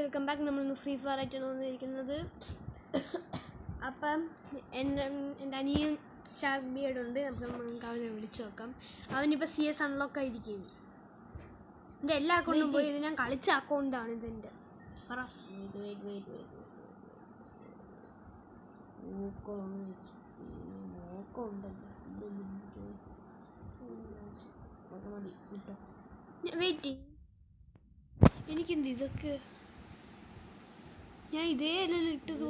Welcome back. നമ്മളിന്ന് free fire ആയിട്ടാണ് വന്നിരിക്കുന്നത്. അപ്പം എൻ്റെ അനിയൻ ഷാർക്ക് ബിയർഡ് ഉണ്ട്. നമുക്ക് അവനെ വിളിച്ചു നോക്കാം. അവനിപ്പോൾ CS അൺലോക്ക് ആയിരിക്കും. എൻ്റെ എല്ലാ അക്കൗണ്ടും പോയി. ഇത് ഞാൻ കളിച്ച അക്കൗണ്ടാണ് ഇതെൻ്റെ. പറ. വെയിറ്റ്, എനിക്കെന്ത് ഇതൊക്കെ? ഞാൻ ഇതേ അല്ലല്ലോ ഇട്ടത്.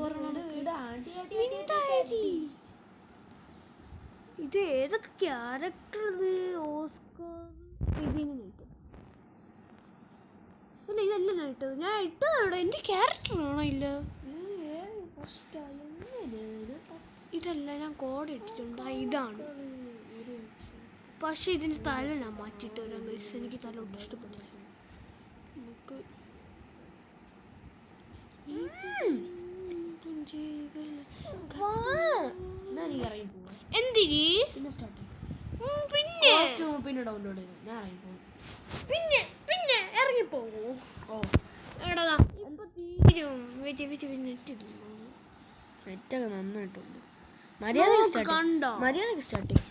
ഇത് ഏതൊക്കെ ക്യാരക്ടർ? അല്ല, ഇതല്ല ഞാൻ ഇട്ടത്. ഞാൻ ഇട്ടത് അവിടെ എൻ്റെ ക്യാരക്ടറാണോ? ഇല്ല, ഇതല്ല. ഞാൻ കോഡ് ഇട്ടിട്ടുണ്ട്. ഇതാണ്. പക്ഷെ ഇതിൻ്റെ തല ഞാൻ മാറ്റിയിട്ട് വരാം ഗൈസ്. എനിക്ക് തല ഒട്ടും ഇഷ്ടപ്പെട്ടില്ല. നമുക്ക് എന്തിന് പിന്നെ ഇറങ്ങിപ്പോകൂ. എടാ നെറ്റൊക്കെ നന്നായിട്ടുണ്ട്. മര്യാദക്ക് സ്റ്റാർട്ട് ചെയ്യും.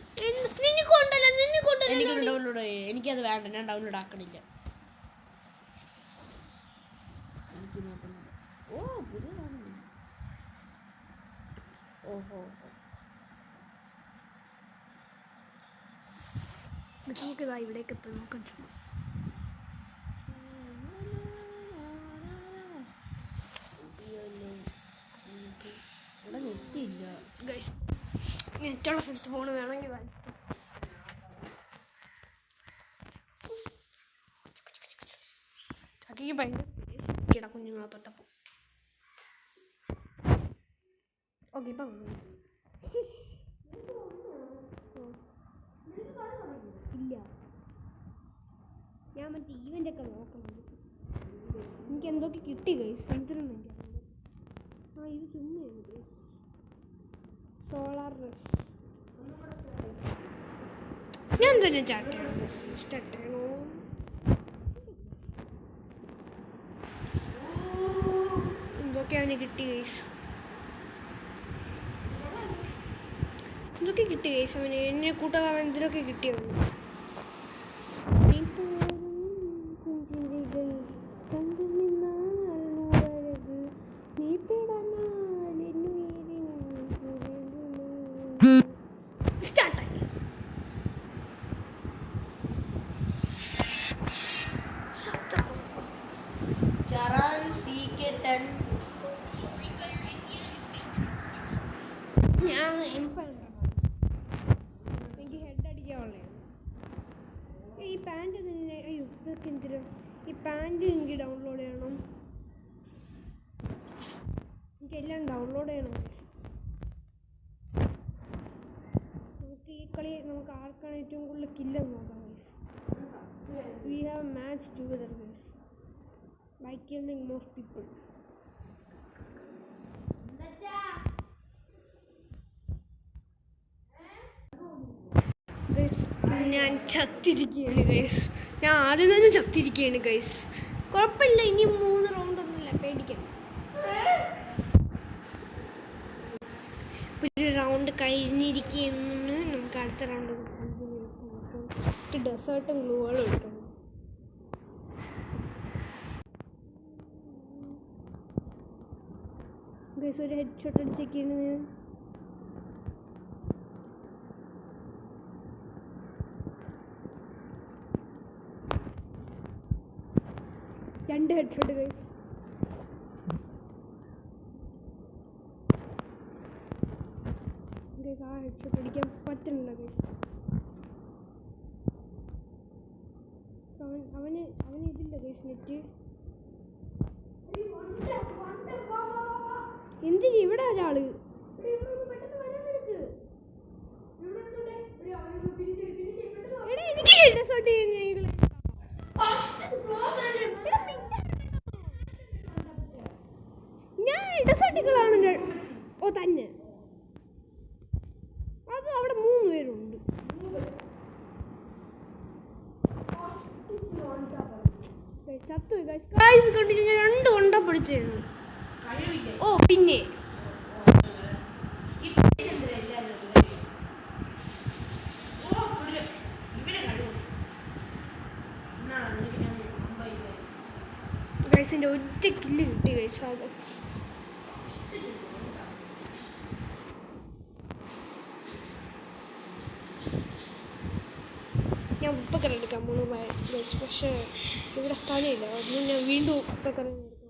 എനിക്കത് വേണ്ട, ഞാൻ ഡൗൺലോഡ് ആക്കണില്ല. ഓഹോ, നമുക്കിതാ ഇവിടേക്ക് എത്താൻ നോക്കാം. നെറ്റില്ല ഗൈസ്. നെറ്റുള്ള സ്ഥലത്ത് ഫോണ് വേണമെങ്കിൽ ചക്കിക്ക് ഭയങ്കര കുഞ്ഞുങ്ങളെ തൊട്ടപ്പോൾ. ഓക്കെ, ഇപ്പം ഇല്ല. ഞാൻ മറ്റേ ഈവൻ്റൊക്കെ നോക്കണം. എനിക്ക് എന്തൊക്കെ കിട്ടി ഗൈസ്. എന്തിനൊന്നും എനിക്ക് ഇത് ചുമ്മാ സോളാർ ഞാൻ തന്നെ സ്റ്റാർട്ട് ചെയ്യണോ? എന്തൊക്കെ അവന് കിട്ടി ഗൈസ്. എന്തൊക്കെ കിട്ടി ഗൈസ് അവന്. എന്നെ കൂട്ടാൻ അവൻ എന്തിനൊക്കെ കിട്ടിയോ? ഞാൻ എനിക്ക് ഹെഡ് അടിക്കാനുള്ളതാണ്. ഈ പാൻറ് തന്നെ. അയ്യോ, ഇതൊക്കെ എന്തിനാ? ഈ പാൻറ് എനിക്ക് ഡൗൺലോഡ് ചെയ്യണം. എനിക്കെല്ലാം ഡൗൺലോഡ് ചെയ്യണം. നമുക്ക് ഈ കളി നമുക്ക് ആർക്കാണ് ഏറ്റവും കൂടുതൽ കില്ലെന്ന് നോക്കാം. We have match together by killing more people. ഞാൻ ചത്തിരിക്കുകയാണ് ഗൈസ്. ഞാൻ ആദ്യം തന്നെ ചത്തിരിക്കുകയാണ് ഗൈസ്. കുഴപ്പമില്ല, ഇനി 3 റൗണ്ടൊന്നുമില്ല, പേടിക്കണം. ഒരു റൗണ്ട് കഴിഞ്ഞിരിക്കുകയാണ്. നമുക്ക് അടുത്ത റൗണ്ട് നോക്കാം. ഡെസേർട്ടും ഗ്ലൂകളും എടുക്കണം. ഗൈസ്, ഒരു ഹെഡ് ഷോട്ട് അടിച്ചേക്കാണ് ഞാൻ. രണ്ട് ഹെഡ് ഷോട്ട് ഗൈസ്. ഗൈസ്, ആ ഹെഡ് ഷോട്ട് അടിക്കാൻ പറ്റുന്നില്ല ഗൈസ്. അവന് ഇതില്ല ഗൈസ് നെറ്റ്. എന്തിന് ഇവിടെ ഒരാള്? എനിക്ക് ഹെഡ്ഷോട്ട് ചെയ്യുന്ന ഞാൻ ഹെഡ്ഷോട്ടുകളാണ്. ഓ തന്നെ, അത് അവിടെ 3 പേരുണ്ട്. ചത്തു ഗൈസ്. കണ്ടില്ല, ഞാൻ 2 കൊണ്ട പിടിച്ചു. വെച്ചിരുന്നു. ഓ പിന്നെ ഗൈസിൻ്റെ ഒറ്റ കില്ല് കിട്ടി ഗൈസ്. അത് ഞാൻ ഉപ്പക്കറി എടുക്കാൻ പോകുന്നു ഗൈസ്. പക്ഷേ ഇവിടെ സ്ഥലമില്ല. അതുകൊണ്ട് ഞാൻ വീണ്ടും ഉപ്പക്കറി എടുക്കാൻ പോകുന്നു.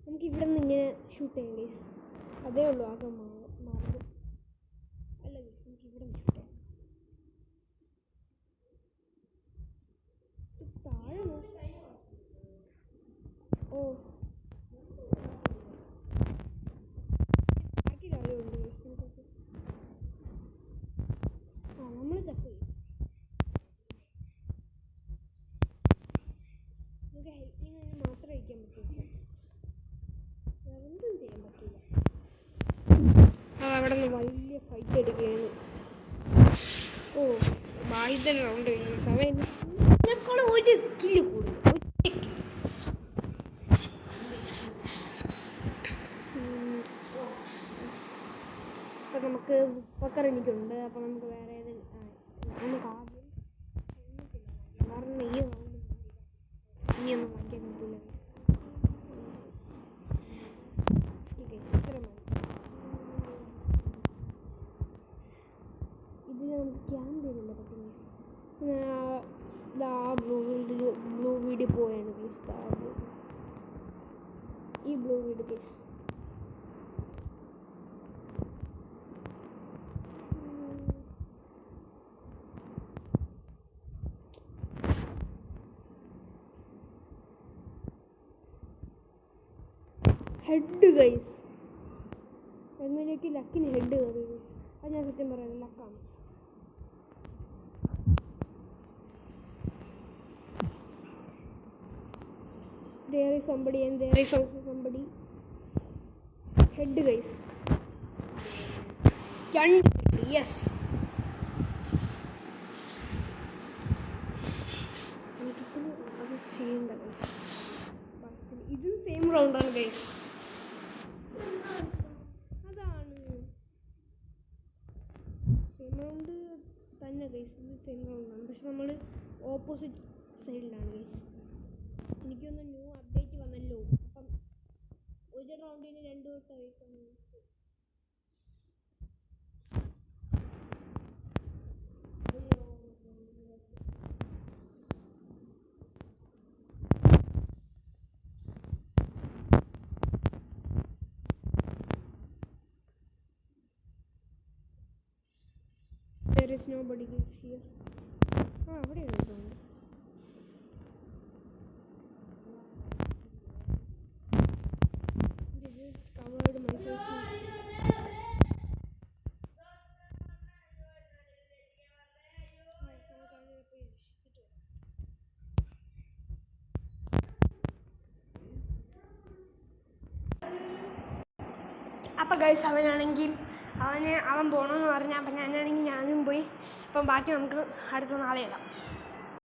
നമുക്ക് ഇവിടെ നിന്ന് ഇങ്ങനെ ഷൂട്ട് ചെയ്യാം ഗൈസ്. അതേ ഉള്ളൂ ആകെ മാർഗം. അല്ല ഗൈസ്, നമുക്ക് ഇവിടെ നിന്ന് ഷൂട്ട് ചെയ്യാം. താഴെ ഓ ബാക്കി കാര്യമുണ്ട് ഗൈസ്. ആ നമ്മൾ തപ്പ് നമുക്ക് ഹെൽപ്പിങ് മാത്രമേ വയ്ക്കാൻ പറ്റില്ല. എന്തും ചെയ്യാൻ പറ്റില്ല. അവിടെ നിന്ന് വലിയ ഫൈറ്റ് എടുക്കുകയാണ്. ഓ ബാഹിതൻ റൗണ്ട് കഴിഞ്ഞു. സമയം എന്നെക്കാളും ഒരു കില്ല് കൂടും. അപ്പം നമുക്ക് ഉപ്പക്കർ എനിക്കുണ്ട്. അപ്പം നമുക്ക് വേറെ നമുക്ക് ആദ്യം കാരണം ഈ റൗണ്ട് ഇനിയൊന്നും വാങ്ങിക്കാൻ പറ്റില്ല. ഇതിൽ നമുക്ക് ക്യാമ്പ് ചെയ്യുന്നില്ല പറ്റും. ബ്ലൂ വീഡിയോ പോയാണ് പ്ലീസ്. ഈ blue video please. Head guys എന്നതിലേക്ക് ലക്കിന് ഹെഡ് കയറി ഗൈസ്. അത് ഞാൻ സത്യം പറയാം, ലക്കാണ്. There is somebody and there is also somebody. Head guys. Yes. ഇത് സെയിം റൗണ്ടാണ് ഗൈസ്. അതാണ് സെയിം റൗണ്ട് തന്നെ ഗൈസ്. ഇത് സെയിം റൗണ്ടാണ്, പക്ഷെ നമ്മൾ ഓപ്പോസിറ്റ് സൈഡിലാണ് ഗൈസ്. എനിക്കൊന്ന് ന്യൂ അപ്ഡേറ്റ് വന്നല്ലോ. അപ്പം ഒരു റൗണ്ടിന് 2 വട്ടമായി. There is nobody here. അവിടെയാണ് തോന്നുന്നു. Covered myself. അപ്പം ഗൈസ് അവനാണെങ്കിൽ അവൻ പോകണമെന്ന് പറഞ്ഞാൽ അപ്പം ഞാനാണെങ്കിൽ ഞാനും പോയി. അപ്പം ബാക്കി നമുക്ക് അടുത്ത നാളെ ഇടാം.